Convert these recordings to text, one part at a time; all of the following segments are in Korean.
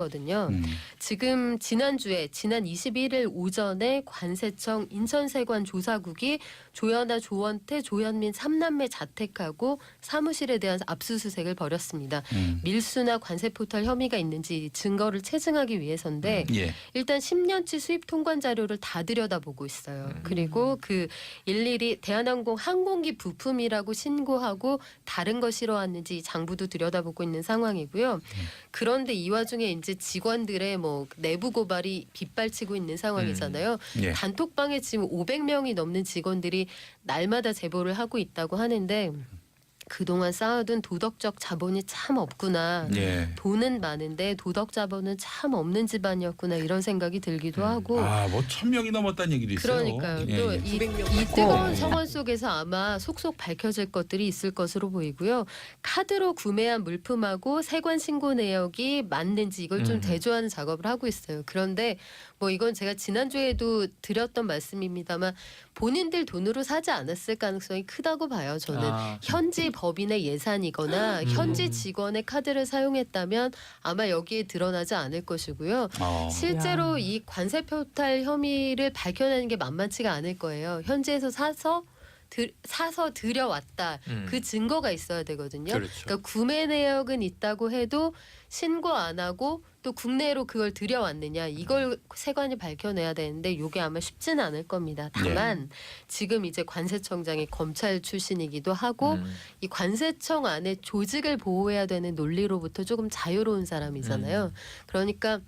거든요. 음. 지금 지난 21일 오전에 관세청 인천세관 조사국이 조연아, 조원태, 조현민 3남매 자택하고 사무실에 대한 압수수색을 벌였습니다. 밀수나 관세포탈 혐의가 있는지 증거를 체증하기 위해서인데 예. 일단 10년치 수입 통관 자료를 다 들여다보고 있어요. 그리고 그 일일이 대한항공 항공기 부품이라고 신고하고 다른 거 실어왔는지 장부도 들여다보고 있는 상황이고요. 그런데 이 와중에 이제 직원들의 뭐 내부 고발이 빗발치고 있는 상황이잖아요. 예. 단톡방에 지금 500명이 넘는 직원들이 날마다 제보를 하고 있다고 하는데 그동안 쌓아둔 도덕적 자본이 참 없구나. 예. 돈은 많은데 도덕 자본은 참 없는 집안이었구나 이런 생각이 들기도 하고. 아, 뭐 1000명이 넘었다는 얘기도 있어요. 그러니까요. 예, 또 예. 이 900명 뜨거운 예. 성원 속에서 아마 속속 밝혀질 것들이 있을 것으로 보이고요. 카드로 구매한 물품하고 세관 신고 내역이 맞는지 이걸 좀 대조하는 작업을 하고 있어요. 그런데 뭐 이건 제가 지난주에도 드렸던 말씀입니다만 본인들 돈으로 사지 않았을 가능성이 크다고 봐요. 저는 현지 법인의 예산이거나 현지 직원의 카드를 사용했다면 아마 여기에 드러나지 않을 것이고요. 실제로 이 관세포탈 혐의를 밝혀내는 게 만만치가 않을 거예요. 현지에서 사서 들여왔다. 그 증거가 있어야 되거든요. 그렇죠. 그러니까 구매 내역은 있다고 해도 신고 안 하고 또 국내로 그걸 들여왔느냐 이걸 세관이 밝혀내야 되는데 이게 아마 쉽지는 않을 겁니다. 다만 지금 이제 관세청장이 검찰 출신이기도 하고 이 관세청 안에 조직을 보호해야 되는 논리로부터 조금 자유로운 사람이잖아요. 그러니까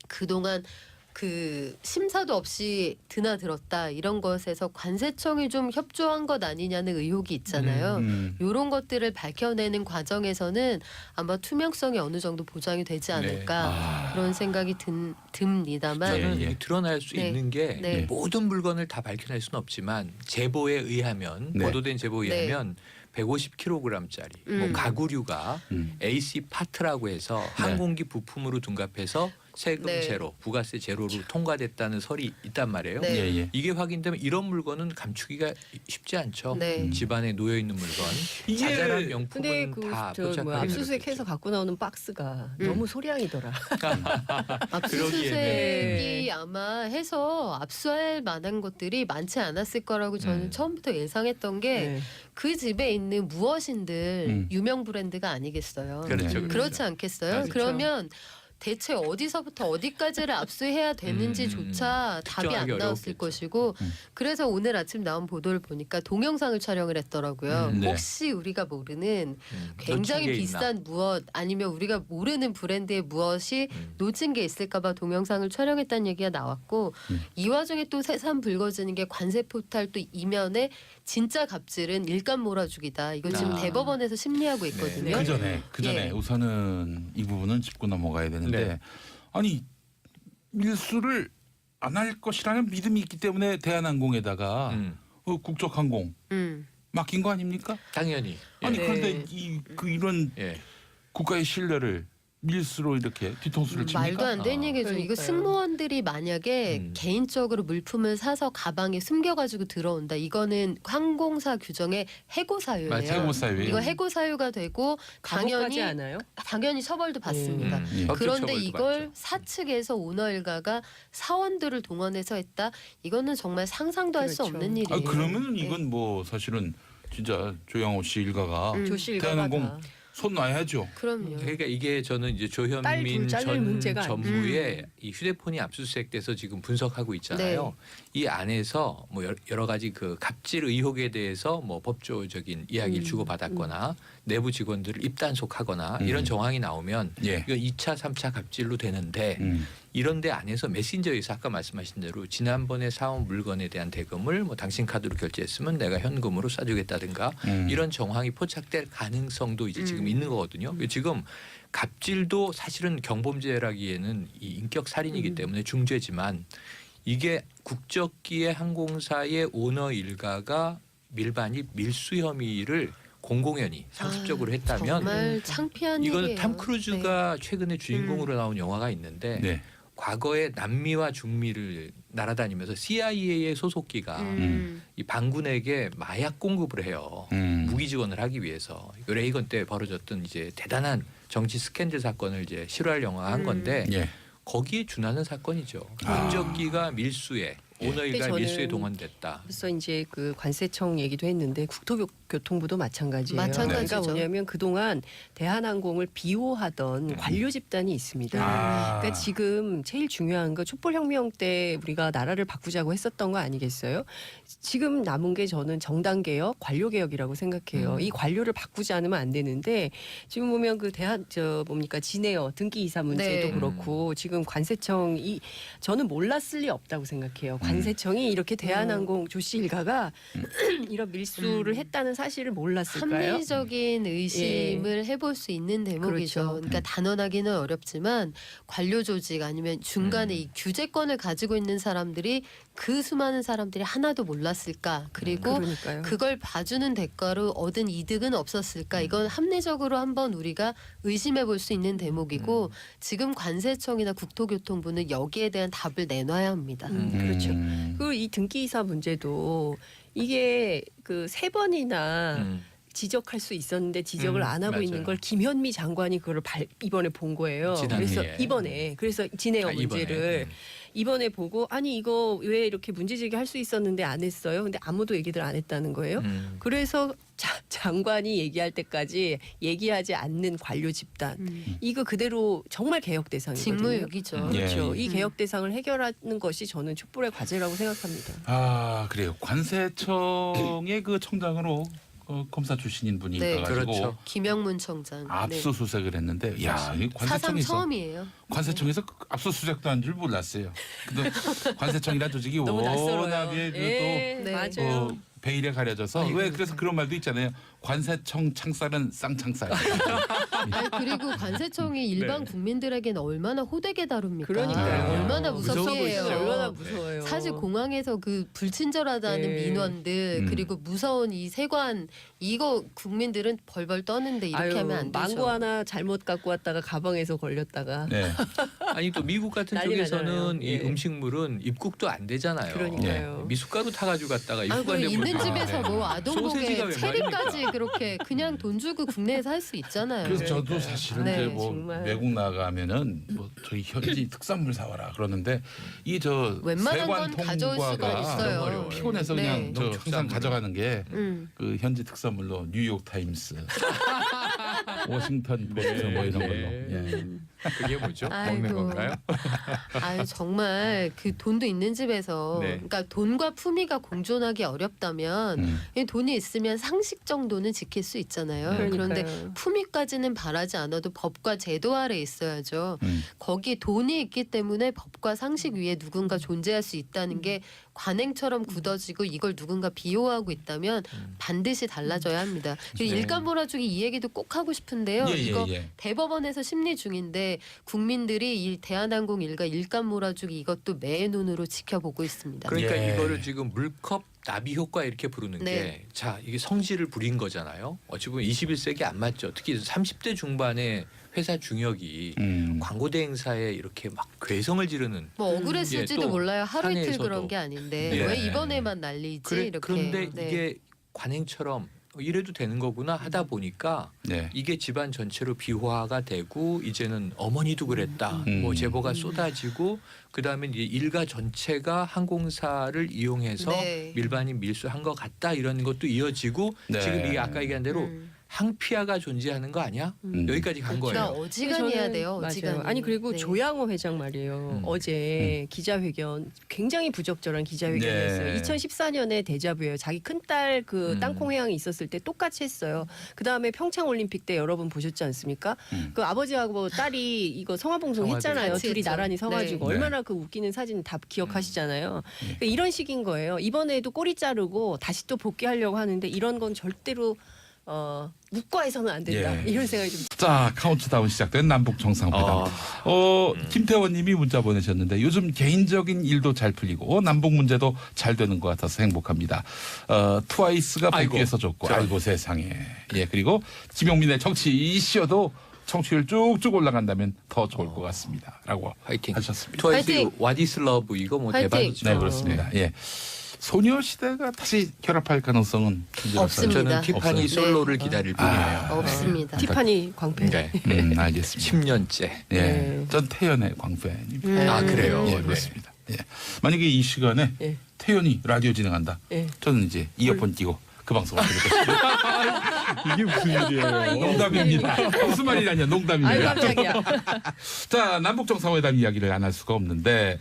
그동안 그 심사도 없이 드나들었다 이런 것에서 관세청이 좀 협조한 것 아니냐는 의혹이 있잖아요. 이런 것들을 밝혀내는 과정에서는 아마 투명성이 어느 정도 보장이 되지 않을까 그런 생각이 듭니다만 저는 예, 예. 드러날 수 네. 있는 게 네. 모든 물건을 다 밝혀낼 수는 없지만 제보에 의하면 네. 보도된 제보에 네. 의하면 150kg짜리 뭐 가구류가 AC 파트라고 해서 항공기 부품으로 둔갑해서 세금 네. 제로, 부가세 제로로 통과됐다는 설이 있단 말이에요. 네. 예, 예. 이게 확인되면 이런 물건은 감추기가 쉽지 않죠. 네. 집안에 놓여 있는 물건, 이게 자잘한 근데 명품은 그 다 저 포착하게 뭐 압수수색해서 갖고 나오는 박스가 너무 소량이더라. 압수수색이 아마 해서 압수할 만한 것들이 많지 않았을 거라고 저는 처음부터 예상했던 게 네. 그 집에 있는 무엇인들 유명 브랜드가 아니겠어요. 그렇죠. 그렇지 않겠어요? 그렇죠. 그러면 대체 어디서부터 어디까지를 압수해야 되는지조차 답이 안 특정하기 나왔을 어렵겠죠. 것이고 그래서 오늘 아침 나온 보도를 보니까 동영상을 촬영을 했더라고요. 네. 혹시 우리가 모르는 굉장히 놓친 게 비싼 무엇 아니면 우리가 모르는 브랜드의 무엇이 놓친 게 있을까 봐 동영상을 촬영했다는 얘기가 나왔고 이 와중에 또 새삼 불거지는 게 관세포탈 또 이면에 진짜 갑질은 일감 몰아주기다. 이거 지금 대법원에서 심리하고 있거든요. 그 전에 예. 우선은 이 부분은 짚고 넘어가야 되는데 아니 밀수를 안 할 것이라는 믿음이 있기 때문에 대한항공에다가 국적항공 맡긴 거 아닙니까? 당연히. 아니 네. 그런데 이런 예. 국가의 신뢰를 밀수로 이렇게 뒤통수를 칩니까? 말도 안 되는 얘기죠. 이거 그러니까요. 승무원들이 만약에 개인적으로 물품을 사서 가방에 숨겨가지고 들어온다. 이거는 항공사 규정의 해고 사유예요. 맞아요. 해고 사유. 이거 해고 사유가 되고 감옥까지 않아요? 당연히 처벌도 받습니다. 예. 법적 그런데 처벌도 이걸 받죠. 사측에서 오너 일가가 사원들을 동원해서 했다. 이거는 정말 상상도 할 수 그렇죠. 없는 일이에요. 아 그러면 네. 이건 뭐 사실은 진짜 조양호 씨 일가가 조씨 대한항공 일가가 손 놔야죠. 그럼요. 그러니까 이게 저는 이제 딸 조현민 둘 잘릴 전 문제가 전무의 이 휴대폰이 압수수색돼서 지금 분석하고 있잖아요. 이 안에서 뭐 여러 가지 그 갑질 의혹에 대해서 뭐 법조적인 이야기를 주고받았거나 내부 직원들을 입단속하거나 이런 정황이 나오면 예. 이건 2차, 3차 갑질로 되는데 이런 데 안에서 메신저에서 아까 말씀하신 대로 지난번에 사온 물건에 대한 대금을 뭐 당신 카드로 결제했으면 내가 현금으로 쏴주겠다든가 이런 정황이 포착될 가능성도 이제 지금 있는 거거든요. 지금 갑질도 사실은 경범죄라기에는 이 인격 살인이기 때문에 중죄지만 이게 국적기의 항공사의 오너 일가가 밀반입 밀수 혐의를 공공연히 상습적으로 했다면 정말 창피한 이거는 일이에요. 탐 크루즈가 최근에 주인공으로 나온 영화가 있는데 네. 과거에 남미와 중미를 날아다니면서 CIA의 소속기가 이 반군에게 마약 공급을 해요. 무기 지원을 하기 위해서. 레이건 때 벌어졌던 이제 대단한 정치 스캔들 사건을 이제 실화를 영화한 건데 예. 거기에 준하는 사건이죠. 아. 국적기가 밀수에 오너일가 근데 밀수에 저는 동원됐다. 그래서 이제 그 관세청 얘기도 했는데 국토교통부도 마찬가지예요. 마찬가지죠. 그러니까 뭐냐면 그동안 대한항공을 비호하던 관료 집단이 있습니다. 아. 그러니까 지금 제일 중요한 거 촛불혁명 때 우리가 나라를 바꾸자고 했었던 거 아니겠어요? 지금 남은 게 저는 정당개혁, 관료개혁이라고 생각해요. 이 관료를 바꾸지 않으면 안 되는데 지금 보면 그 진에어 등기이사 문제도 네. 그렇고 지금 관세청이 저는 몰랐을 리 없다고 생각해요. 관세청이 이렇게 대한항공 조씨 일가가 이런 밀수를 했다는 사실을 몰랐을까요? 합리적인 의심을 해볼 수 있는 대목이죠. 그렇죠. 그러니까 단언하기는 어렵지만 관료 조직 아니면 중간에 이 규제권을 가지고 있는 사람들이 그 수많은 사람들이 하나도 몰랐을까? 그리고 그러니까요. 그걸 봐주는 대가로 얻은 이득은 없었을까? 이건 합리적으로 한번 우리가 의심해 볼 수 있는 대목이고 지금 관세청이나 국토교통부는 여기에 대한 답을 내놔야 합니다. 그렇죠. 그리고 이 등기이사 문제도 이게 그 3번이나 지적할 수 있었는데 지적을 안 하고 맞아요. 있는 걸 김현미 장관이 그걸 이번에 본 거예요. 그래서 지난해에. 그래서 진에어 문제를 이번에 보고 아니 이거 왜 이렇게 문제 제기할 수 있었는데 안 했어요? 근데 아무도 얘기들 안 했다는 거예요. 그래서 장관이 얘기할 때까지 얘기하지 않는 관료 집단 이거 그대로 정말 개혁 대상이거든요. 직무유기죠. 그렇죠. 예. 이 개혁 대상을 해결하는 것이 저는 촛불의 과제라고 생각합니다. 아 그래요. 관세청의 그 청장으로 검사 출신인 분이 네, 가지고 그렇죠. 김영문 청장. 압수수색을 했는데 야, 이 사상 관세청에서 처음이에요. 관세청에서 압수수색도 한 줄 몰랐어요. 근데 관세청이라는 조직이 너무 낯설어요. 워낙에 예, 네. 맞아요. 베일에 가려져서 왜 그래서 그런 말도 있잖아요. 관세청 창살은 쌍창살. 아니, 그리고 관세청이 일반 네. 국민들에게는 얼마나 호되게 다룹니까? 그러니까요. 얼마나 무서워 무섭게 해요. 보이시죠? 얼마나 무서워요. 사실 공항에서 그 불친절하다는 네. 민원들 그리고 무서운 이 세관 이거 국민들은 벌벌 떠는데 이렇게 아유, 하면 안 되죠. 망고 하나 잘못 갖고 왔다가 가방에서 걸렸다가 네. 아니 또 미국 같은 난리 쪽에서는 나잖아요. 이 예. 음식물은 입국도 안 되잖아요. 그러니까요. 미숫가루 타가지고 갔다가 아이고 입국 안 되고 있는 그러니까. 집에서 뭐 아동복에 소세지가 왜 체리까지 그렇게 그냥 돈 주고 국내에서 할 수 있잖아요. 그래서 저도 사실은 네, 이제 뭐 정말. 외국 나가면은 뭐 저희 현지 특산물 사와라 그러는데 이 저 웬만한 세관 건 가져올 수가 통과가 있어요. 어려워요. 피곤해서 네. 그냥 저 너무 항상 특산물. 가져가는 게 그 음. 현지 특산물로 뉴욕 타임스, 워싱턴 포스트 뭐 이런 걸로. 예. 그게 뭐죠? 아이고. 먹는 건가요? 아유 정말 그 돈도 있는 집에서 네. 그러니까 돈과 품위가 공존하기 어렵다면 이 돈이 있으면 상식 정도는 지킬 수 있잖아요. 그런데 그러니까요. 품위까지는 바라지 않아도 법과 제도 아래 있어야죠. 거기 돈이 있기 때문에 법과 상식 위에 누군가 존재할 수 있다는 게 관행처럼 굳어지고 이걸 누군가 비호하고 있다면 반드시 달라져야 합니다. 그리고 네. 일감 몰아주기 이 얘기도 꼭 하고 싶은데요. 예, 예, 이거 예. 대법원에서 심리 중인데 국민들이 이 대한항공 일가 일감 몰아주기 이것도 매의 눈으로 지켜보고 있습니다. 그러니까 예. 이거를 지금 물컵 나비 효과 이렇게 부르는 네. 게 자 이게 성질을 부린 거잖아요. 어찌 보면 21세기 안 맞죠. 특히 30대 중반의 회사 중역이 광고 대행사에 이렇게 막 괴성을 지르는 뭐 억울했을지도 예, 또 몰라요. 하루 이틀 사내에서도. 그런 게 아닌데 예. 왜 이번에만 난리지 이렇게. 그런데 네. 이게 관행처럼 이래도 되는 거구나 하다 보니까 네. 이게 집안 전체로 비화가 되고 이제는 어머니도 그랬다. 뭐 제보가 쏟아지고 그다음에 이제 일가 전체가 항공사를 이용해서 네. 밀반입 밀수한 것 같다 이런 것도 이어지고 네. 지금 이게 아까 얘기한 대로 음. 항피아가 존재하는 거 아니야? 여기까지 간 그러니까 거예요. 어지간해야 저는- 돼요. 맞아요. 어지간히. 아니 그리고 네. 조양호 회장 말이에요. 어제 기자회견 굉장히 부적절한 기자회견이었어요. 네. 2014년에 데자뷰예요. 자기 큰딸 그 땅콩 회항이 있었을 때 똑같이 했어요. 그 다음에 평창 올림픽 때 여러분 보셨지 않습니까? 그 아버지하고 딸이 이거 성화봉송 성화봉송. 했잖아요. 같이 둘이 했죠. 나란히 서가지고 네. 얼마나 그 웃기는 사진 다 기억하시잖아요. 그러니까 이런 식인 거예요. 이번에도 꼬리 자르고 다시 또 복귀하려고 하는데 이런 건 절대로 묵과해서는 안 된다. 예. 이런 생각이 좀. 자 카운트다운 시작된 남북 정상회담. 김태원님이 문자 보내셨는데 요즘 개인적인 일도 잘 풀리고 남북 문제도 잘 되는 것 같아서 행복합니다. 트와이스가 아이고. 복귀해서 좋고 아이고 세상에. 예 그리고 김용민의 정치 이슈도 청취율 쭉쭉 올라간다면 더 좋을 것 같습니다. 라고 화이팅. 하셨습니다. 트와이스 화이팅. What is Love 이거 뭐 화이팅. 대박이죠. 네 그렇습니다. 예. 소녀시대가 다시 결합할 가능성은 없습니다. 저는 티파니 없어요. 솔로를 네. 기다릴 뿐이에요. 없습니다. 티파니 광팬. 네. 알겠습니다. 10년째. 예, 네. 전 태연의 광팬입니다. 아 그래요. 예, 네. 그렇습니다. 예. 만약에 이 시간에 예. 태연이 라디오 진행한다. 예. 저는 이제 이어폰 끼고 그 방송을 들을 것입니다. 이게 무슨 일이에요? 농담입니다. 무슨 말이라뇨? 아유 농담입니다. 깜짝이야. 자, 남북 정상회담 이야기를 안 할 수가 없는데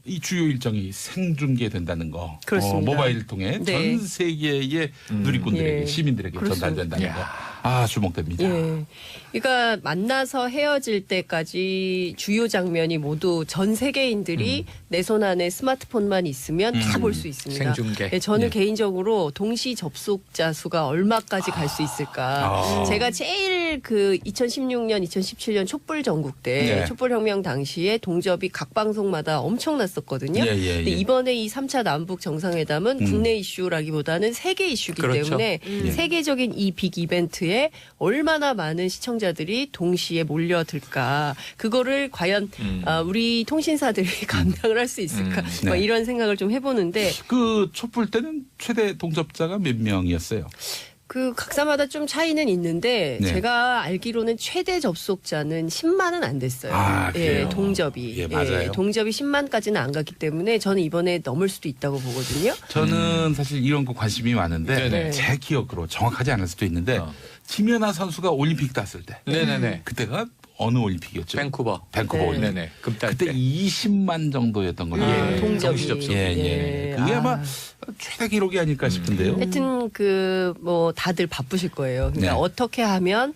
이 주요 일정이 생중계된다는 거, 그렇습니다. 모바일 통해 네. 전 세계의 누리꾼들에게 예. 시민들에게 그렇습니다. 전달된다는 거, 주목됩니다. 예. 그러니까 만나서 헤어질 때까지 주요 장면이 모두 전 세계인들이 내 손 안에 스마트폰만 있으면 다 볼 수 있습니다. 생중계. 예, 저는 예. 개인적으로 동시 접속자 수가 얼마까지 갈 수 있을까? 제가 제일 그 2016년, 2017년 촛불 전국 때 네. 촛불 혁명 당시에 동접이 각 방송마다 엄청났었거든요. 예, 예, 근데 예. 이번에 이 3차 남북 정상회담은 국내 이슈라기보다는 세계 이슈이기 그렇죠. 때문에 예. 세계적인 이 빅 이벤트에 얼마나 많은 시청자들이 동시에 몰려들까? 그거를 과연 우리 통신사들이 감당을 할 수 있을까? 네. 뭐 이런 생각을 좀 해보는데 그 촛불 때는 최대 동접자가 몇 명이었어요? 그 각사마다 좀 차이는 있는데 네. 제가 알기로는 최대 접속자는 10만은 안 됐어요. 그래요? 동접이. 예, 맞아요. 동접이 10만까지는 안 갔기 때문에 저는 이번에 넘을 수도 있다고 보거든요. 저는 사실 이런 거 관심이 많은데 네네. 제 기억으로 정확하지 않을 수도 있는데 김연아 선수가 올림픽 땄을 때 네네네. 그때가 어느 올림픽이었죠? 밴쿠버. 밴쿠버 네. 올림픽. 네네. 금딸 그때 때. 20만 정도였던 걸로. 예. 동접이. 동시 접속. 예, 예. 그게 아마 최대 기록이 아닐까 싶은데요. 하여튼 그 뭐 다들 바쁘실 거예요. 그러니까 네. 어떻게 하면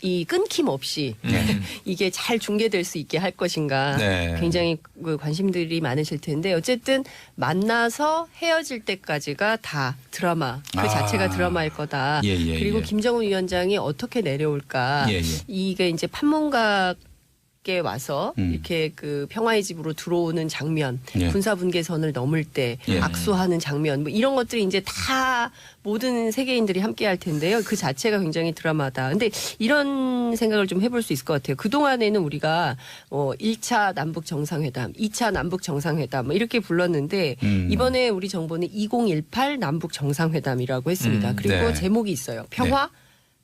이 끊김 없이 네. 이게 잘 중계될 수 있게 할 것인가 네. 굉장히 그 관심들이 많으실 텐데 어쨌든 만나서 헤어질 때까지가 다 드라마 그 자체가 드라마일 거다. 예, 예, 그리고 예. 김정은 위원장이 어떻게 내려올까 예, 예. 이게 이제 판문각에 와서 이렇게 그 평화의 집으로 들어오는 장면, 예. 군사분계선을 넘을 때 예. 악수하는 장면, 뭐 이런 것들이 이제 다 모든 세계인들이 함께 할 텐데요. 그 자체가 굉장히 드라마다. 근데 이런 생각을 좀 해볼 수 있을 것 같아요. 그동안에는 우리가 1차 남북 정상회담, 2차 남북 정상회담 뭐 이렇게 불렀는데 이번에 우리 정부는 2018 남북 정상회담이라고 했습니다. 그리고 네. 제목이 있어요. 평화,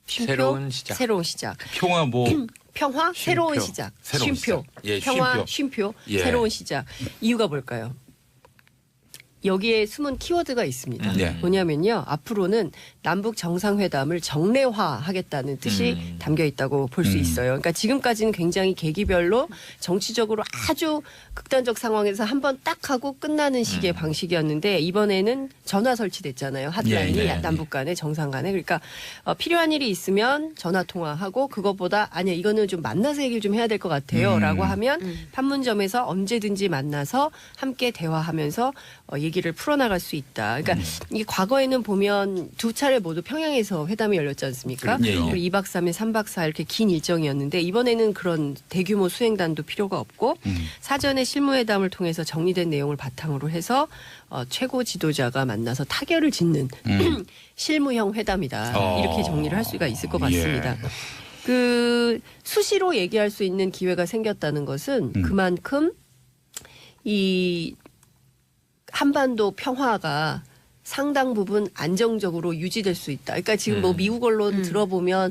쉼표, 새로운 시작. 새로운 시작. 평화 뭐 평화, 새로운 쉼표. 시작. 새로운 쉼표. 시작. 예, 평화, 쉼표. 쉼표, 예. 새로운 시작. 이유가 뭘까요? 여기에 숨은 키워드가 있습니다. 네. 뭐냐면요. 앞으로는 남북 정상회담을 정례화하겠다는 뜻이 담겨 있다고 볼 수 있어요. 그러니까 지금까지는 굉장히 계기별로 정치적으로 아주 극단적 상황에서 한번 딱 하고 끝나는 식의 방식이었는데 이번에는 전화 설치됐잖아요. 핫라인이 예, 예, 예. 남북 간에 정상 간에. 그러니까 필요한 일이 있으면 전화 통화하고 그것보다 아니야 이거는 좀 만나서 얘기를 좀 해야 될 것 같아요. 라고 하면 판문점에서 언제든지 만나서 함께 대화하면서 얘기를 풀어나갈 수 있다. 그러니까 이게 과거에는 보면 두 차례 모두 평양에서 회담이 열렸지 않습니까? 예, 예. 그리고 2박 3일, 3박 4일 이렇게 긴 일정이었는데 이번에는 그런 대규모 수행단도 필요가 없고 사전에 실무회담을 통해서 정리된 내용을 바탕으로 해서 최고 지도자가 만나서 타결을 짓는 실무형 회담이다. 이렇게 정리를 할 수가 있을 것 같습니다. 예. 그 수시로 얘기할 수 있는 기회가 생겼다는 것은 그만큼 이 한반도 평화가 상당 부분 안정적으로 유지될 수 있다. 그러니까 지금 뭐 미국 언론 들어보면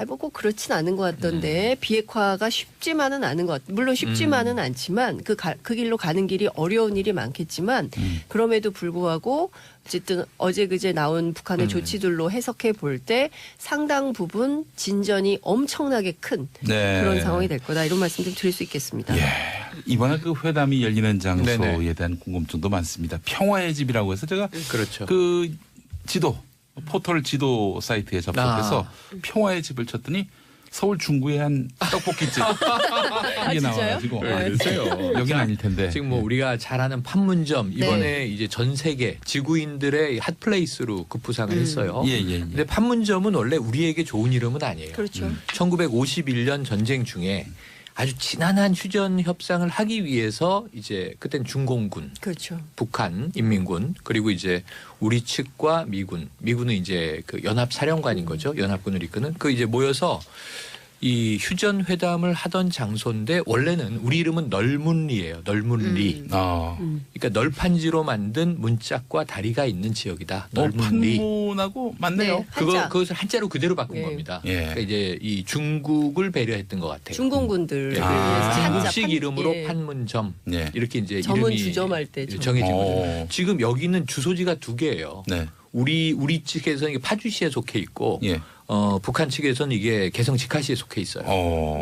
뭐 꼭 그렇진 않은 것 같던데 비핵화가 쉽지만은 않은 것 같. 물론 쉽지만은 않지만 그 길로 가는 길이 어려운 일이 많겠지만 그럼에도 불구하고 어쨌든 어제 그제 나온 북한의 조치들로 해석해 볼 때 상당 부분 진전이 엄청나게 큰 네. 그런 상황이 될 거다. 이런 말씀 좀 드릴 수 있겠습니다. 예. 이번에 그 회담이 열리는 장소에 네네. 대한 궁금증도 많습니다. 평화의 집이라고 해서 제가 그렇죠. 그 지도 포털 지도 사이트에 접속해서 평화의 집을 쳤더니 서울 중구의 한 떡볶이집 이게 진짜요? 나와가지고 글쎄요. 여기는 아닐 텐데 지금 뭐 우리가 잘 아는 판문점 이번에 이제 전 세계 지구인들의 핫플레이스로 급부상을 했어요. 예, 예, 예. 근데 판문점은 원래 우리에게 좋은 이름은 아니에요. 그렇죠. 1951년 전쟁 중에 아주 지난한 휴전 협상을 하기 위해서 이제 그땐 중공군, 그렇죠. 북한 인민군 그리고 이제 우리 측과 미군은 이제 그 연합 사령관인 거죠. 연합군을 이끄는 그 이제 모여서 이 휴전 회담을 하던 장소인데 원래는 우리 이름은 널문리예요. 널문리. 그러니까 널판지로 만든 문짝과 다리가 있는 지역이다. 널문리. 판문하고 맞네요. 네, 한자. 그것을 한자로 그대로 바꾼 예. 겁니다. 예. 그러니까 이제 이 중국을 배려했던 것 같아요. 중공군들 예. 위해서 한자 한자 식 이름으로 예. 판문점 네. 이렇게 이제 점은 이름이 주점할 때 점. 정해진 거죠. 오. 지금 여기는 주소지가 2개예요. 네. 우리 측에서는 이게 파주시에 속해 있고 예. 북한 측에서는 이게 개성 직화시에 속해 있어요.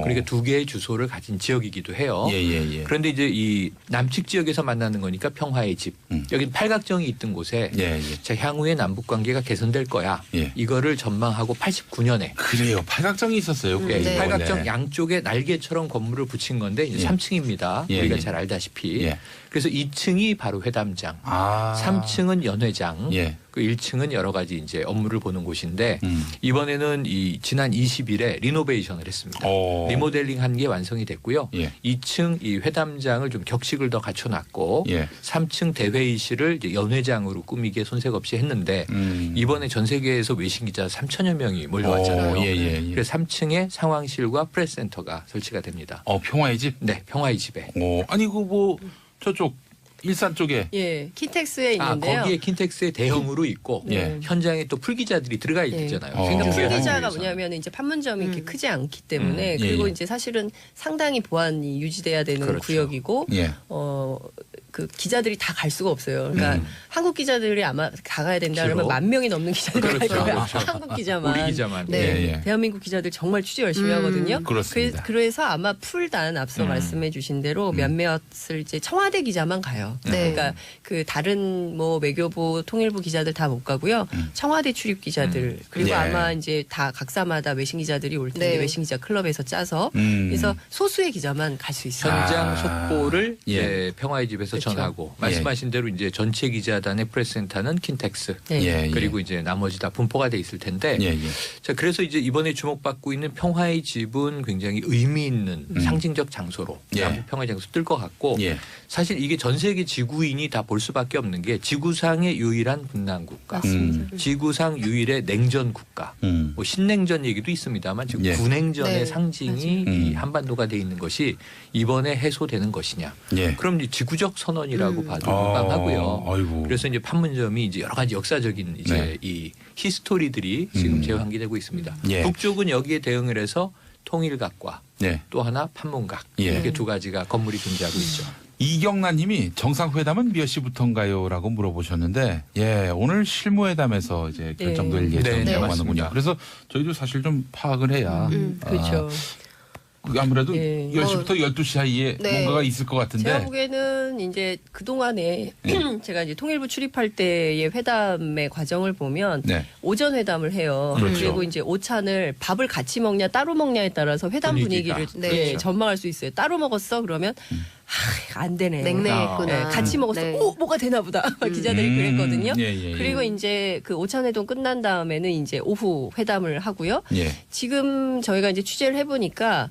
그러니까 2개의 주소를 가진 지역이기도 해요. 예. 그런데 이제 이 남측 지역에서 만나는 거니까 평화의 집. 여기 팔각정이 있던 곳에 예. 자, 향후에 남북 관계가 개선될 거야. 예. 이거를 전망하고 89년에 그래요. 팔각정이 있었어요. 예, 네. 팔각정 양쪽에 날개처럼 건물을 붙인 건데 이제 예. 3층입니다. 예, 우리가 예. 잘 알다시피. 예. 그래서 2층이 바로 회담장, 아. 3층은 연회장, 예. 그 1층은 여러 가지 이제 업무를 보는 곳인데 음. 이번에는 이 지난 20일에 리노베이션을 했습니다. 리모델링 한 게 완성이 됐고요. 예. 2층 이 회담장을 좀 격식을 더 갖춰놨고 예. 3층 대회의실을 이제 연회장으로 꾸미게 손색 없이 했는데 이번에 전 세계에서 외신 기자 3천여 명이 몰려왔잖아요. 예. 그래서 3층에 상황실과 프레스센터가 설치가 됩니다. 평화의 집. 네, 평화의 집에. 아니 그 뭐 저쪽 일산 쪽에 예, 킨텍스에 있는데요. 거기에 킨텍스의 대형으로 있고 예. 현장에 또 풀기자들이 들어가 있잖아요. 생존 생존 풀기자가 뭐냐면 이제 판문점이 이렇게 크지 않기 때문에 그리고 예. 이제 사실은 상당히 보안이 유지돼야 되는 그렇죠. 구역이고 예. 그 기자들이 다 갈 수가 없어요. 그러니까 한국 기자들이 아마 가야 된다 주로? 그러면 10,000명이 넘는 기자들이 갈 그렇죠. 거예요. 그렇죠. 한국 기자만. 우리 기자만. 네, 예. 대한민국 기자들 정말 취재 열심히 하거든요. 그렇습니다. 그래서 아마 풀단 앞서 말씀해주신 대로 몇몇을 이제 청와대 기자만 가요. 네. 그러니까 그 다른 뭐 외교부, 통일부 기자들 다 못 가고요. 청와대 출입 기자들 그리고 예. 아마 이제 다 각사마다 외신 기자들이 올 텐데 네. 외신 기자 클럽에서 짜서 그래서 소수의 기자만 갈 수 있어요. 현장 속보를 예. 이제 평화의 집에서 그렇죠. 전하고 말씀하신 대로 이제 전체 기자단의 프레스센터는 킨텍스 네. 예. 그리고 이제 나머지 다 분포가 돼 있을 텐데 예. 자 그래서 이제 이번에 주목받고 있는 평화의 집은 굉장히 의미 있는 상징적 장소로 예. 남북 평화의 장소 뜰 것 같고 예. 사실 이게 전 세계 지구인이 다 볼 수밖에 없는 게 지구상의 유일한 분단 국가, 지구상 유일의 냉전 국가. 뭐 신냉전 얘기도 있습니다만 지금 예. 구냉전의 네, 상징이 이 한반도가 돼 있는 것이 이번에 해소되는 것이냐? 예. 그럼 이제 지구적 선언이라고 봐도 무방하고요. 아이고. 그래서 이제 판문점이 이제 여러 가지 역사적인 이제 네. 이 히스토리들이 지금 재환기되고 있습니다. 예. 북쪽은 여기에 대응을 해서 통일각과 예. 또 하나 판문각 예. 이렇게 두 가지가 건물이 존재하고 있죠. 이경란님이 정상회담은 몇 시부터인가요?라고 물어보셨는데, 예, 오늘 실무회담에서 이제 결정될 네, 예정이라고 네, 하는군요. 맞습니다. 그래서 저희도 사실 좀 파악을 해야 그렇죠. 아무래도 예. 10시부터 12시 사이에 네. 뭔가가 있을 것 같은데. 제가 보기에는 이제 그 동안에 제가 이제 통일부 출입할 때의 회담의 과정을 보면 네. 오전 회담을 해요. 그렇죠. 그리고 이제 오찬을 밥을 같이 먹냐 따로 먹냐에 따라서 회담 분위기가. 분위기를 네. 예, 그렇죠. 전망할 수 있어요. 따로 먹었어 그러면 안 되네. 냉랭했구나. 네, 같이 먹었어. 네. 오 뭐가 되나 보다. 기자들이 그랬거든요. 예. 그리고 이제 그 오찬 회동 끝난 다음에는 이제 오후 회담을 하고요. 예. 지금 저희가 이제 취재를 해보니까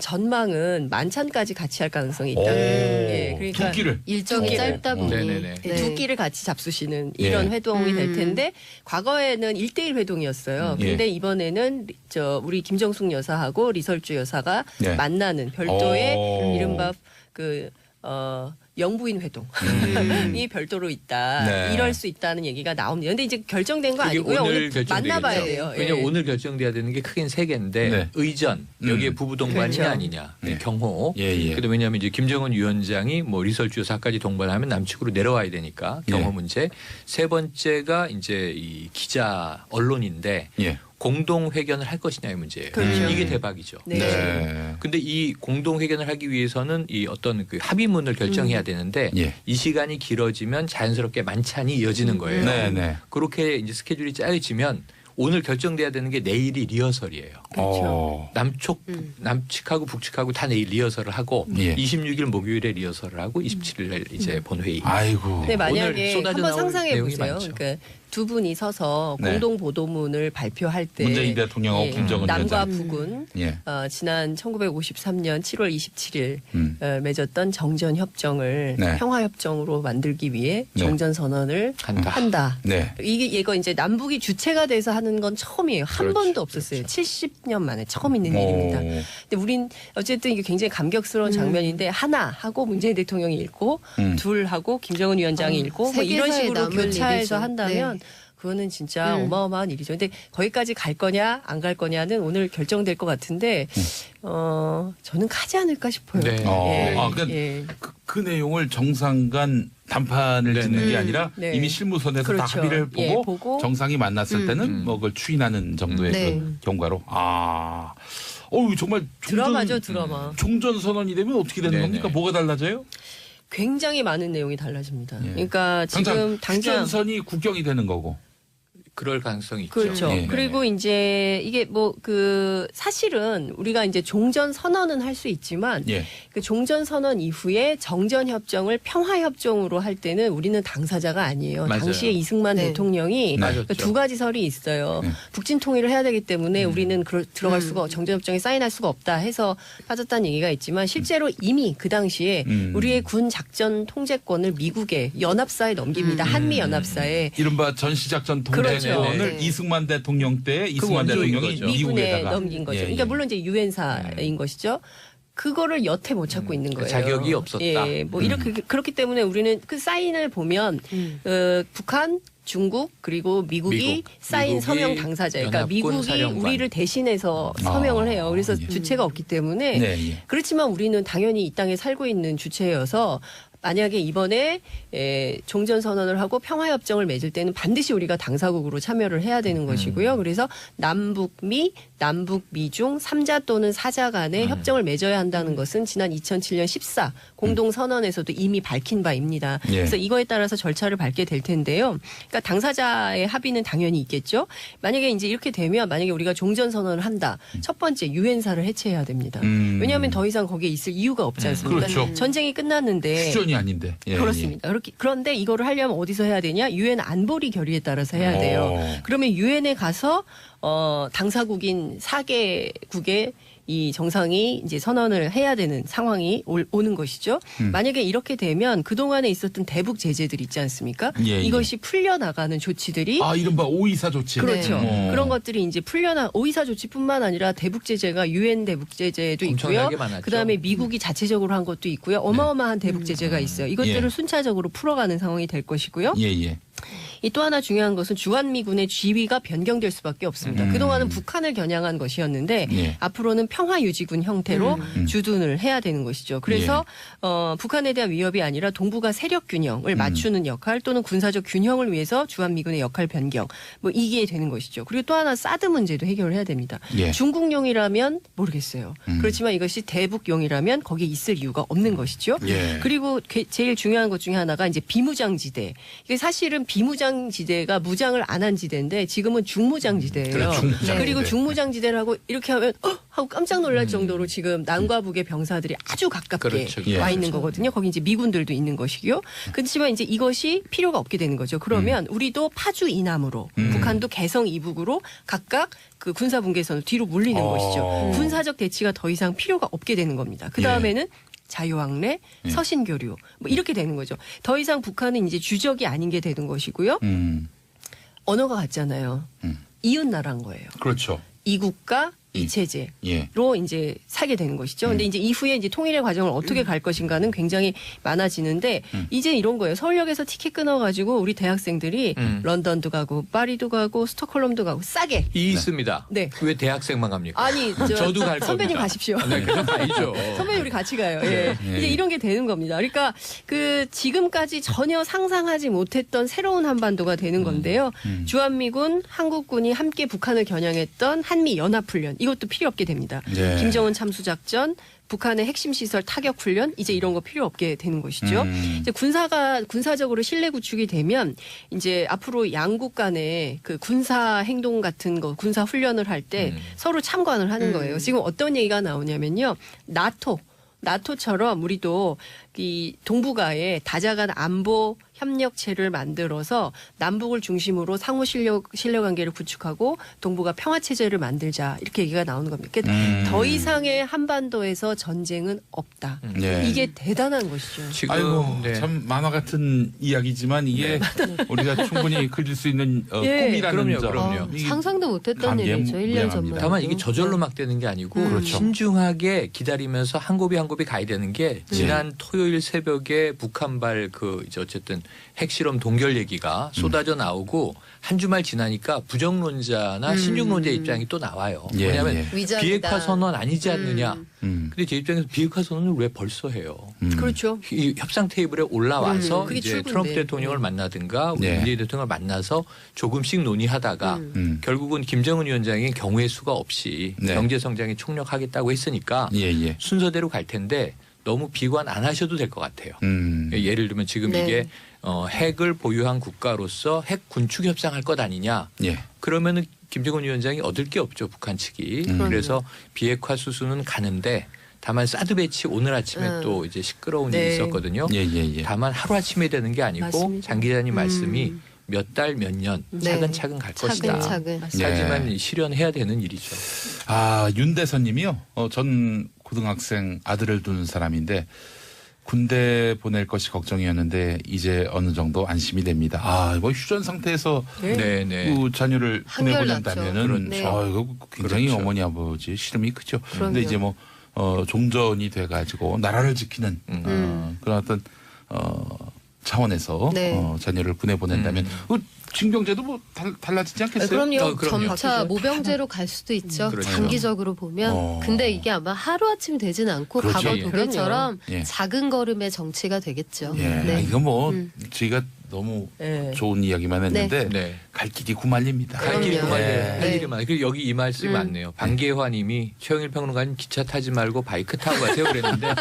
전망은 만찬까지 같이 할 가능성이 있다. 예, 그러니까 두 끼를. 일정이 두 끼를. 짧다 보니 네네네. 두 끼를 같이 잡수시는 이런 예. 회동이 될 텐데 과거에는 1대1 회동이었어요. 예. 근데 이번에는 우리 김정숙 여사하고 리설주 여사가 네. 만나는 별도의 오. 이른바 영부인 회동이 별도로 있다. 네. 이럴 수 있다는 얘기가 나옵니다. 근데 이제 결정된 거 그게 아니고요. 오늘 결정되겠죠. 만나봐야 돼요. 왜냐하면 예. 오늘 결정돼야 되는 게 크긴 세 개인데 네. 의전 여기에 부부 동반이냐 그렇죠. 아니냐 네. 경호. 예. 그래도 왜냐하면 이제 김정은 위원장이 뭐 리설주 여사까지 동반하면 남측으로 내려와야 되니까 경호 예. 문제. 세 번째가 이제 이 기자 언론인데 예. 공동 회견을 할 것이냐의 문제예요. 그렇죠. 이게 대박이죠. 네. 네. 근데 이 공동 회견을 하기 위해서는 이 어떤 그 합의문을 결정해야 되는데 예. 이 시간이 길어지면 자연스럽게 만찬이 이어지는 거예요. 네. 그렇게 이제 스케줄이 짜여지면 오늘 결정돼야 되는 게 내일이 리허설이에요. 그렇죠. 남측하고 북측하고 다 내일 리허설을 하고 예. 26일 목요일에 리허설을 하고 27일 날 이제 본회의. 아이고. 근데 오늘 만약에 쏟아져 한번 나올 상상해 내용이 보세요. 많죠. 그러니까 두 분이 서서 네. 공동 보도문을 발표할 때 문재인 대통령하고 김정은 남과 위원장. 북은 예. 지난 1953년 7월 27일 맺었던 정전협정을 네. 평화협정으로 만들기 위해 네. 정전선언을 한다. 네. 이거 이제 남북이 주체가 돼서 하는 건 처음이에요. 한 그렇죠. 번도 없었어요. 70년 만에 처음 있는 일입니다. 근데 우린 어쨌든 이게 굉장히 감격스러운 장면인데 하나 하고 문재인 대통령이 읽고 둘 하고 김정은 위원장이 읽고 뭐 이런 세계사에 식으로 남을 교차해서 일이죠. 한다면 네. 그거는 진짜 어마어마한 일이죠. 근데 거기까지 갈 거냐 안 갈 거냐는 오늘 결정될 것 같은데 저는 가지 않을까 싶어요. 네. 그러니까 예. 그 내용을 정상 간 담판을 네네. 짓는 게 아니라 네. 이미 실무선에서 다 그렇죠. 합의를 예, 보고, 보고 정상이 만났을 때는 뭐 그걸 추인하는 정도의 네. 그 경과로. 어우 정말 드라마죠, 드라마. 종전 선언이 되면 어떻게 되는 네네. 겁니까? 뭐가 달라져요? 굉장히 많은 내용이 달라집니다. 예. 그러니까 지금 당장 휴전선이 국경이 되는 거고. 그럴 가능성이 있죠. 그렇죠. 예. 그리고 이제 이게 뭐 그 사실은 우리가 이제 종전 선언은 할 수 있지만 예. 그 종전 선언 이후에 정전 협정을 평화 협정으로 할 때는 우리는 당사자가 아니에요. 맞아요. 당시에 이승만 네. 대통령이 맞았죠. 그두 가지 설이 있어요. 네. 북진 통일을 해야 되기 때문에 우리는 들어갈 수가 정전 협정에 사인할 수가 없다 해서 빠졌다는 얘기가 있지만 실제로 이미 그 당시에 우리의 군 작전 통제권을 미국의 연합사에 넘깁니다. 한미 연합사에 이른바 전시작전 그렇죠. 통제권을 네. 이승만 대통령 때 이승만 원조인 대통령이 거죠. 미군에 미국에다가 넘긴 거죠. 예, 그러니까 예. 물론 이제 유엔사인 것이죠. 그거를 여태 못 찾고 있는 거예요. 자격이 없었다. 예, 뭐 이렇게 그렇기 때문에 우리는 그 사인을 보면 북한, 중국 그리고 미국이 사인 미국이 서명 당사자. 그러니까 연합군 미국이 사령관. 우리를 대신해서 서명을 해요. 그래서 예. 주체가 없기 때문에 네, 예. 그렇지만 우리는 당연히 이 땅에 살고 있는 주체여서 만약에 이번에 종전 선언을 하고 평화 협정을 맺을 때는 반드시 우리가 당사국으로 참여를 해야 되는 것이고요. 그래서 남북미, 남북미중 3자 또는 4자 간의 협정을 맺어야 한다는 것은 지난 2007년 14 공동 선언에서도 이미 밝힌 바입니다. 예. 그래서 이거에 따라서 절차를 밟게 될 텐데요. 그러니까 당사자의 합의는 당연히 있겠죠. 만약에 이제 이렇게 되면 만약에 우리가 종전 선언을 한다. 첫 번째 유엔사를 해체해야 됩니다. 왜냐하면 더 이상 거기에 있을 이유가 없지 않습니까? 그렇죠. 전쟁이 끝났는데 휴전이 아닌데. 예, 그렇습니다. 그런데 이거를 하려면 어디서 해야 되냐? 유엔 안보리 결의에 따라서 해야 돼요. 그러면 유엔에 가서 당사국인 4개국의 이 정상이 이제 선언을 해야 되는 상황이 오는 것이죠. 만약에 이렇게 되면 그동안에 있었던 대북 제재들 있지 않습니까? 예, 예. 이것이 풀려나가는 조치들이 이른바 524 조치. 그렇죠. 네. 그런 것들이 이제 오이사 조치뿐만 아니라 대북 제재가 유엔 대북 제재도 있고요. 엄청나게 많았죠. 그다음에 미국이 자체적으로 한 것도 있고요. 어마어마한 대북 제재가 있어요. 이것들을 예. 순차적으로 풀어가는 상황이 될 것이고요. 예, 예. 이 또 하나 중요한 것은 주한미군의 지위가 변경될 수밖에 없습니다. 그동안은 북한을 겨냥한 것이었는데 예. 앞으로는 평화유지군 형태로 주둔을 해야 되는 것이죠. 그래서 북한에 대한 위협이 아니라 동북아 세력 균형을 맞추는 역할 또는 군사적 균형을 위해서 주한미군의 역할 변경 뭐 이게 되는 것이죠. 그리고 또 하나 사드 문제도 해결을 해야 됩니다. 예. 중국용이라면 모르겠어요. 그렇지만 이것이 대북용이라면 거기에 있을 이유가 없는 것이죠. 예. 그리고 제일 중요한 것 중에 하나가 이제 비무장지대. 이게 사실은 비무장지대가 무장을 안 한 지대인데 지금은 중무장지대예요. 그래, 중무장지대. 그리고 중무장지대를 하고 이렇게 하면 하고 깜짝 놀랄 정도로 지금 남과 북의 병사들이 아주 가깝게 그렇죠. 예. 와 있는 거거든요. 거기 이제 미군들도 있는 것이고요. 그렇지만 이제 이것이 필요가 없게 되는 거죠. 그러면 우리도 파주 이남으로 북한도 개성 이북으로 각각 그 군사 분계선을 뒤로 물리는 것이죠. 군사적 대치가 더 이상 필요가 없게 되는 겁니다. 그 다음에는 자유왕래, 서신교류 뭐 이렇게 되는 거죠. 더 이상 북한은 이제 주적이 아닌 게 되는 것이고요. 언어가 같잖아요. 이웃 나라인 거예요. 그렇죠. 이 국가 이 체제로 예. 이제 살게 되는 것이죠. 근데 이제 이후에 이제 통일의 과정을 어떻게 갈 것인가는 굉장히 많아지는데 이제 이런 거예요. 서울역에서 티켓 끊어가지고 우리 대학생들이 런던도 가고 파리도 가고 스톡홀름도 가고 싸게. 있습니다. 네. 왜 대학생만 갑니까? 아니 저도 갈 선배님 겁니다. 가십시오. 네, 그냥 가야죠. 선배님 우리 같이 가요. 예. 이제 이런 게 되는 겁니다. 그러니까 그 지금까지 전혀 상상하지 못했던 새로운 한반도가 되는 건데요. 주한미군, 한국군이 함께 북한을 겨냥했던 한미 연합훈련 이것도 필요 없게 됩니다. 예. 김정은 참수작전, 북한의 핵심 시설 타격 훈련 이제 이런 거 필요 없게 되는 것이죠. 이제 군사적으로 신뢰 구축이 되면 이제 앞으로 양국 간의 그 군사 행동 같은 거 군사 훈련을 할 때 서로 참관을 하는 거예요. 지금 어떤 얘기가 나오냐면요. 나토처럼 우리도 이 동북아에 다자간 안보 협력체를 만들어서 남북을 중심으로 상호 신뢰관계를 구축하고 동북아 평화체제를 만들자 이렇게 얘기가 나오는 겁니다. 그러니까 더 이상의 한반도에서 전쟁은 없다. 예. 이게 대단한 것이죠. 지금 아이고 네. 참 만화 같은 이야기지만 이게 우리가 충분히 그릴 수 있는 예, 꿈이라는 그럼요, 점. 그럼요. 이게 상상도 못했던 감개무량합니다. 일이죠. 1년 전만. 다만 이게 저절로 막 되는 게 아니고 그렇죠. 신중하게 기다리면서 한 곱이 한 곱이 가야 되는 게 지난 토요일 새벽에 북한발 그 이제 어쨌든 핵실험 동결 얘기가 쏟아져 나오고 한 주말 지나니까 부정론자나 신중론자 입장이 또 나와요. 예, 왜냐하면 예. 위장이다. 비핵화 선언 아니지 않느냐. 근데 제 입장에서 비핵화 선언을 왜 벌써 해요? 그렇죠. 이 협상 테이블에 올라와서 그게 이제 출구인데. 트럼프 대통령을 만나든가 네. 문재인 대통령을 만나서 조금씩 논의하다가 결국은 김정은 위원장이 경우의 수가 없이 네. 경제 성장에 총력하겠다고 했으니까 예. 순서대로 갈 텐데 너무 비관 안 하셔도 될 것 같아요. 예를 들면 지금 네. 이게 핵을 보유한 국가로서 핵 군축 협상할 것 아니냐. 예. 그러면은 김정은 위원장이 얻을 게 없죠, 북한 측이. 그래서 비핵화 수순은 가는데 다만 사드 배치 오늘 아침에 또 이제 시끄러운 네. 일이 있었거든요. 예. 다만 하루 아침에 되는 게 아니고 맞습니다. 장 기자님 말씀이 몇 달, 몇 년 네. 차근차근 갈 것이다. 차근차근. 하지만 실현해야 되는 일이죠. 아 윤대선님이요. 전 고등학생 아들을 두는 사람인데 군대 보낼 것이 걱정이었는데 이제 어느 정도 안심이 됩니다. 아, 뭐 휴전 상태에서 네, 네. 그 자녀를 한결 보내보낸다면은 낫죠. 네. 이거 굉장히 그렇죠. 어머니 아버지 시름이 크죠. 그럼요. 근데 이제 뭐 종전이 돼가지고 나라를 지키는 그런 어떤 차원에서 네. 자녀를 보내보낸다면 징병제도 뭐 달라지지 않겠어요? 그럼요. 그럼요. 점차 모병제로 갈 수도 있죠. 그렇죠. 단기적으로 보면. 근데 이게 아마 하루아침이 되진 않고 그렇죠. 과거 예. 독일처럼 예. 작은 걸음의 정치가 되겠죠. 예, 네. 이거 뭐 저희가 너무 네. 좋은 이야기만 했는데 네. 갈 길이 구말립니다. 갈 길이 그럼요. 그만해요. 네. 할 일이 많아요. 그리고 여기 이 말씀이 많네요. 방계화님이 최영일 평론가님 기차 타지 말고 바이크 타고 가세요 그랬는데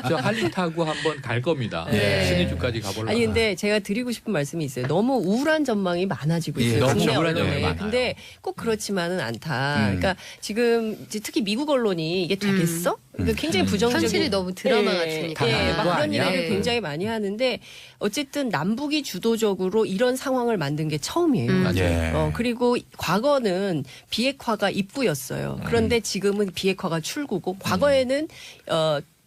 저 할리 타고 한번 갈 겁니다. 네. 신의주까지 가보려고. 아니 근데 제가 드리고 싶은 말씀이 있어요. 너무 우울한 전망이 많아지고 있어요. 예, 너무 국내 우울한 언론에. 전망이 많아요. 근데 꼭 그렇지만은 않다. 그러니까 지금 이제 특히 미국 언론이 이게 되겠어? 그러니까 굉장히 부정적인 현실이 너무 드라마 같으니까. 다 막 그거 그런 아니야? 얘기를 굉장히 많이 하는데 어쨌든 남북이 주도적으로 이런 상황을 만든 게 처음이에요. 예. 그리고 과거는 비핵화가 입구였어요. 그런데 지금은 비핵화가 출구고 과거에는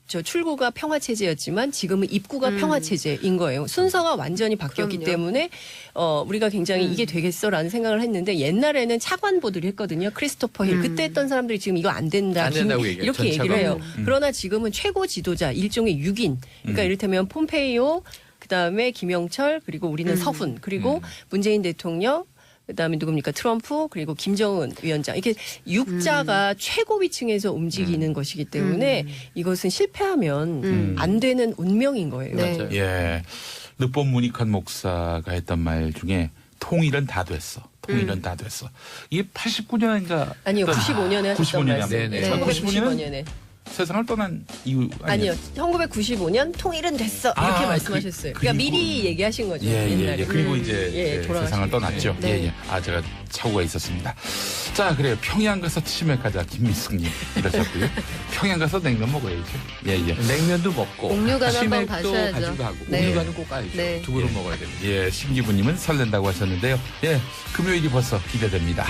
저 출구가 평화 체제였지만 지금은 입구가 평화 체제인 거예요. 순서가 완전히 바뀌었기 그럼요. 때문에 우리가 굉장히 이게 되겠어라는 생각을 했는데 옛날에는 차관보들이 했거든요. 크리스토퍼 힐 그때 했던 사람들이 지금 이거 안 된다. 안 된다고 얘기해요. 이렇게 전 얘기를 해요. 차관. 그러나 지금은 최고 지도자 일종의 6인. 그러니까 이를테면 폼페이오 그다음에 김영철 그리고 우리는 서훈 그리고 문재인 대통령 그다음에 누굽니까 트럼프 그리고 김정은 위원장 이렇게 육자가 최고 위층에서 움직이는 것이기 때문에 이것은 실패하면 안 되는 운명인 거예요. 네. 맞아요. 예. 르본 무니칸 목사가 했던 말 중에 통일은 다 됐어. 통일은 다 됐어. 이게 89년인가 아니요 95년에 하셨던 95년에 말씀. 네네. 네. 1995년에 세상을 떠난 이유 아니요 1995년 통일은 됐어 이렇게 아, 말씀하셨어요. 그리고- 그러니까 미리 얘기하신 거죠. 예. 옛날에. 그리고 이제 예, 돌아가신 세상을 떠났죠. 네. 예. 아 제가 착오가 있었습니다. 자 그래요. 평양 가서 치맥하자 김미숙님 이러셨고요. 평양 가서 냉면 먹어야죠. 예. 냉면도 먹고 옥류관 한번 치맥도 가셔야죠. 가져가고 네. 옥류관은 꼭 가야죠. 네. 두 그릇 먹어야 됩니다. 예. 심기부님은 설렌다고 하셨는데요. 예. 금요일이 벌써 기대됩니다.